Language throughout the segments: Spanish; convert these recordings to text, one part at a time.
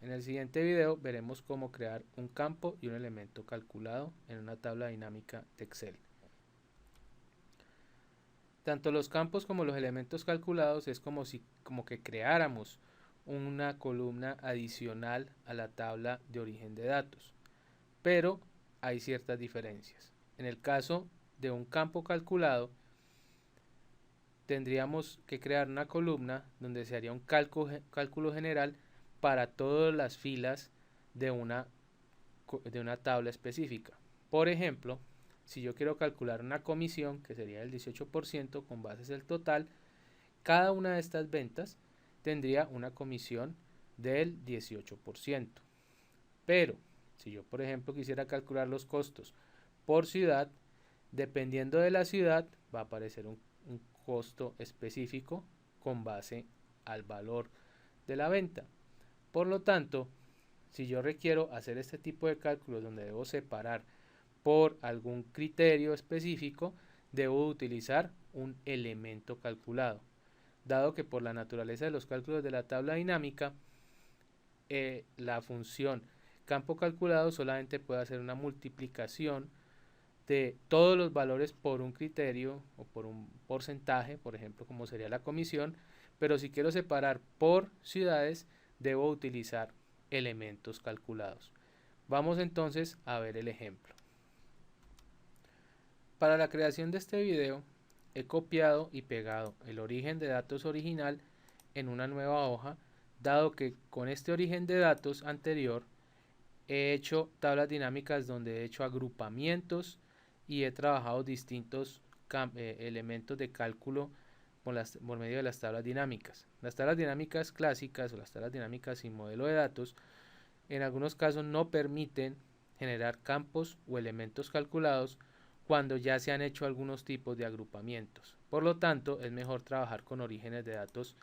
En el siguiente video veremos cómo crear un campo y un elemento calculado en una tabla dinámica de Excel. Tanto los campos como los elementos calculados es como que creáramos una columna adicional a la tabla de origen de datos, pero hay ciertas diferencias. En el caso de un campo calculado, tendríamos que crear una columna donde se haría un cálculo general para todas las filas de una tabla específica. Por ejemplo, si yo quiero calcular una comisión, que sería el 18% con bases del total, cada una de estas ventas tendría una comisión del 18%. Pero, si yo por ejemplo quisiera calcular los costos por ciudad, dependiendo de la ciudad va a aparecer un costo específico con base al valor de la venta. Por lo tanto, si yo requiero hacer este tipo de cálculos donde debo separar por algún criterio específico, debo utilizar un elemento calculado. Dado que por la naturaleza de los cálculos de la tabla dinámica, la función campo calculado solamente puede hacer una multiplicación de todos los valores por un criterio o por un porcentaje, por ejemplo, como sería la comisión, pero si quiero separar por ciudades, debo utilizar elementos calculados. Vamos entonces a ver el ejemplo. Para la creación de este video, he copiado y pegado el origen de datos original en una nueva hoja, dado que con este origen de datos anterior he hecho tablas dinámicas donde he hecho agrupamientos y he trabajado distintos elementos de cálculo por medio de las tablas dinámicas. Las tablas dinámicas clásicas o las tablas dinámicas sin modelo de datos en algunos casos no permiten generar campos o elementos calculados cuando ya se han hecho algunos tipos de agrupamientos. Por lo tanto, es mejor trabajar con orígenes de datos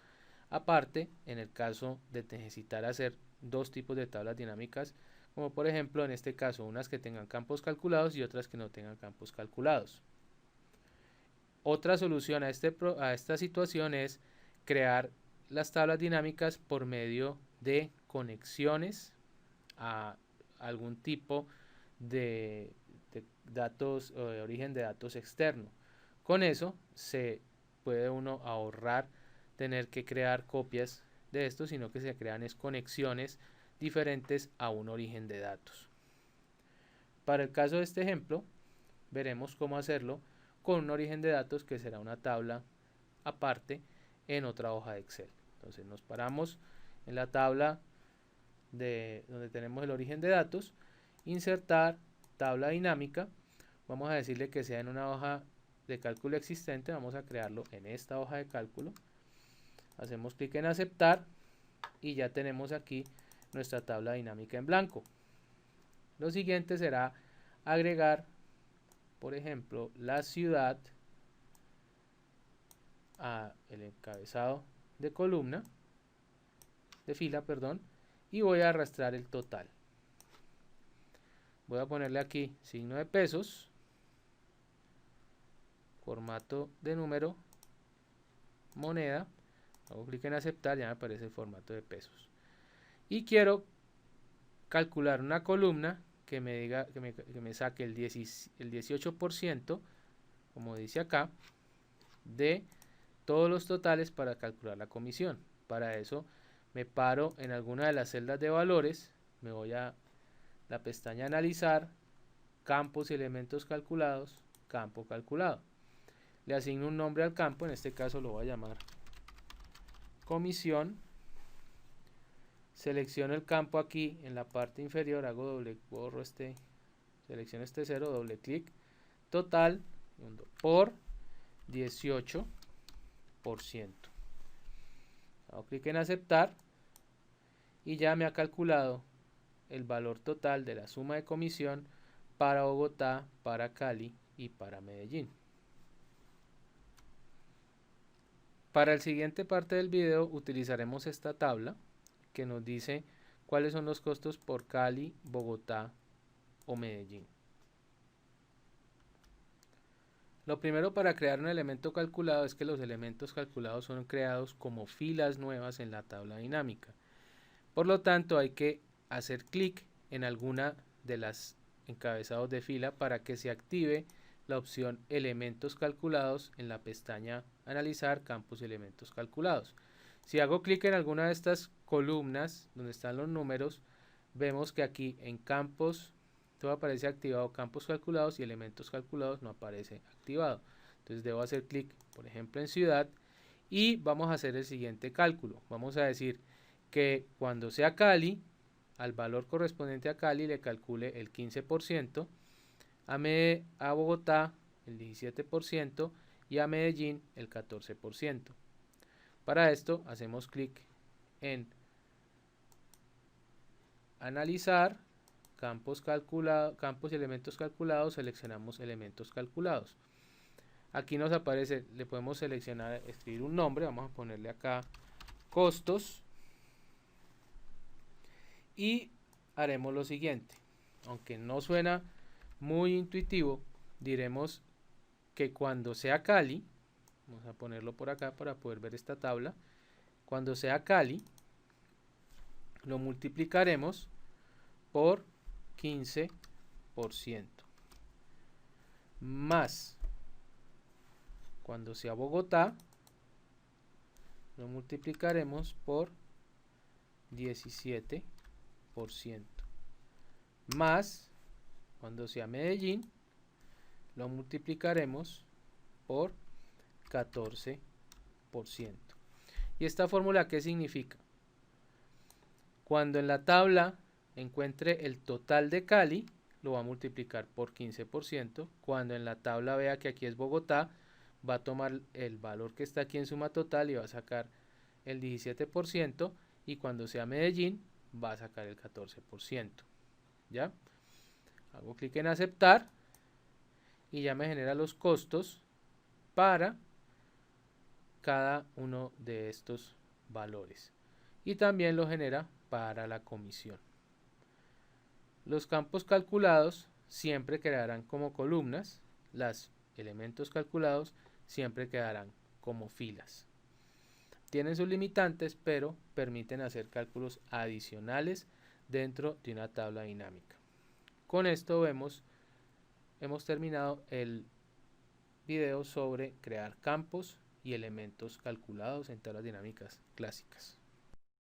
aparte en el caso de necesitar hacer dos tipos de tablas dinámicas, como por ejemplo en este caso unas que tengan campos calculados y otras que no tengan campos calculados. Otra solución a esta situación es crear las tablas dinámicas por medio de conexiones a algún tipo de datos o de origen de datos externo. Con eso se puede uno ahorrar tener que crear copias de esto, sino que se crean conexiones diferentes a un origen de datos. Para el caso de este ejemplo, veremos cómo hacerlo con un origen de datos que será una tabla aparte en otra hoja de Excel. Entonces nos paramos en la tabla donde tenemos el origen de datos, insertar tabla dinámica, vamos a decirle que sea en una hoja de cálculo existente, vamos a crearlo en esta hoja de cálculo, hacemos clic en aceptar y ya tenemos aquí nuestra tabla dinámica en blanco. Lo siguiente será agregar, por ejemplo, la ciudad a el encabezado de columna, de fila, perdón, y voy a arrastrar el total. Voy a ponerle aquí signo de pesos, formato de número, moneda, hago clic en aceptar, ya me aparece el formato de pesos. Y quiero calcular una columna que me diga que me saque el 18%, como dice acá, de todos los totales para calcular la comisión. Para eso me paro en alguna de las celdas de valores, me voy a la pestaña analizar, campos y elementos calculados, campo calculado. Le asigno un nombre al campo, en este caso lo voy a llamar comisión. Selecciono el campo aquí en la parte inferior, selecciono este 0, doble clic, total por 18%. Hago clic en aceptar y ya me ha calculado el valor total de la suma de comisión para Bogotá, para Cali y para Medellín. Para el siguiente parte del video utilizaremos esta tabla que nos dice cuáles son los costos por Cali, Bogotá o Medellín. Lo primero para crear un elemento calculado es que los elementos calculados son creados como filas nuevas en la tabla dinámica. Por lo tanto, hay que hacer clic en alguna de las encabezados de fila para que se active la opción elementos calculados en la pestaña analizar campos y elementos calculados. Si hago clic en alguna de estas columnas donde están los números, vemos que aquí en campos todo aparece activado, campos calculados, y elementos calculados no aparece activado. Entonces debo hacer clic, por ejemplo, en ciudad, y vamos a hacer el siguiente cálculo. Vamos a decir que cuando sea Cali, al valor correspondiente a Cali le calcule el 15%, a Bogotá el 17% y a Medellín el 14%. Para esto hacemos clic en analizar campos y elementos calculados, seleccionamos elementos calculados. Aquí nos aparece, le podemos seleccionar, escribir un nombre, vamos a ponerle acá costos, y haremos lo siguiente. Aunque no suena muy intuitivo, diremos que cuando sea Cali, vamos a ponerlo por acá para poder ver esta tabla, cuando sea Cali, lo multiplicaremos por 15%, más cuando sea Bogotá, lo multiplicaremos por 17%, más cuando sea Medellín, lo multiplicaremos por 14%. ¿Y esta fórmula qué significa? Cuando en la tabla encuentre el total de Cali, lo va a multiplicar por 15%. Cuando en la tabla vea que aquí es Bogotá, va a tomar el valor que está aquí en suma total y va a sacar el 17%. Y cuando sea Medellín, va a sacar el 14%. ¿Ya? Hago clic en aceptar y ya me genera los costos para cada uno de estos valores. Y también lo genera para la comisión. Los campos calculados siempre quedarán como columnas, los elementos calculados siempre quedarán como filas. Tienen sus limitantes, pero permiten hacer cálculos adicionales dentro de una tabla dinámica. Con esto hemos terminado el video sobre crear campos y elementos calculados en tablas dinámicas clásicas.